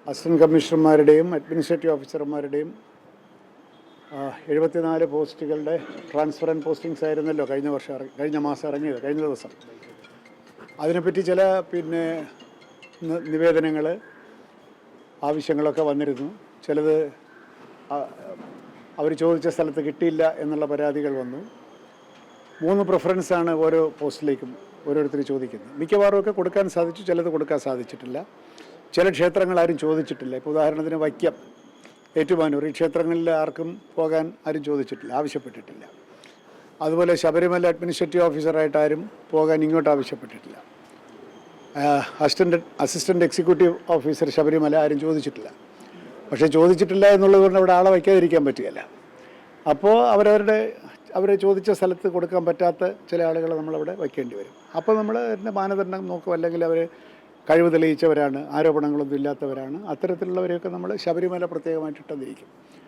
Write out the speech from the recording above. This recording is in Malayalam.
അസിസ്റ്റന്റ് കമ്മീഷണർമാരുടെയും അഡ്മിനിസ്ട്രേറ്റീവ് ഓഫീസർമാരുടെയും 74 പോസ്റ്റുകളുടെ ട്രാൻസ്ഫർ ആൻഡ് പോസ്റ്റിങ്സ് ആയിരുന്നല്ലോ കഴിഞ്ഞ മാസം ഇറങ്ങിയത്, കഴിഞ്ഞ ദിവസം. അതിനെപ്പറ്റി ചില നിവേദനങ്ങൾ, ആവശ്യങ്ങളൊക്കെ വന്നിരുന്നു. ചിലത് അവർ ചോദിച്ച സ്ഥലത്ത് കിട്ടിയില്ല എന്നുള്ള പരാതികൾ വന്നു. 3 പ്രിഫറൻസാണ് ഓരോ പോസ്റ്റിലേക്കും ഓരോരുത്തർ ചോദിക്കുന്നത്. മിക്കവാറും ഒക്കെ കൊടുക്കാൻ സാധിച്ചു, ചിലത് കൊടുക്കാൻ സാധിച്ചിട്ടില്ല. ചില ക്ഷേത്രങ്ങൾ ആരും ചോദിച്ചിട്ടില്ല. ഇപ്പോൾ ഉദാഹരണത്തിന് വൈക്കം, ഏറ്റുമാനൂർ, ഈ ക്ഷേത്രങ്ങളിൽ ആർക്കും പോകാൻ ആരും ചോദിച്ചിട്ടില്ല, ആവശ്യപ്പെട്ടിട്ടില്ല. അതുപോലെ ശബരിമല അഡ്മിനിസ്ട്രേറ്റീവ് ഓഫീസറായിട്ട് ആരും പോകാൻ ഇങ്ങോട്ട് ആവശ്യപ്പെട്ടിട്ടില്ല. അസിസ്റ്റൻ്റ് എക്സിക്യൂട്ടീവ് ഓഫീസർ ശബരിമല ആരും ചോദിച്ചിട്ടില്ല. പക്ഷേ ചോദിച്ചിട്ടില്ല എന്നുള്ളത് കൊണ്ട് അവിടെ ആളെ വയ്ക്കാതിരിക്കാൻ പറ്റുകയില്ല. അപ്പോൾ അവരെ ചോദിച്ച സ്ഥലത്ത് കൊടുക്കാൻ പറ്റാത്ത ചില ആളുകളെ നമ്മളവിടെ വയ്ക്കേണ്ടി വരും. അപ്പോൾ നമ്മൾ അതിൻ്റെ മാനദണ്ഡം നോക്കും. അല്ലെങ്കിൽ അവർ കഴിവ് തെളിയിച്ചവരാണ്, ആരോപണങ്ങളൊന്നും ഇല്ലാത്തവരാണ്, അത്തരത്തിലുള്ളവരെയൊക്കെ നമ്മൾ ശബരിമല പ്രത്യേകമായിട്ട് ഇട്ടിരിക്കും.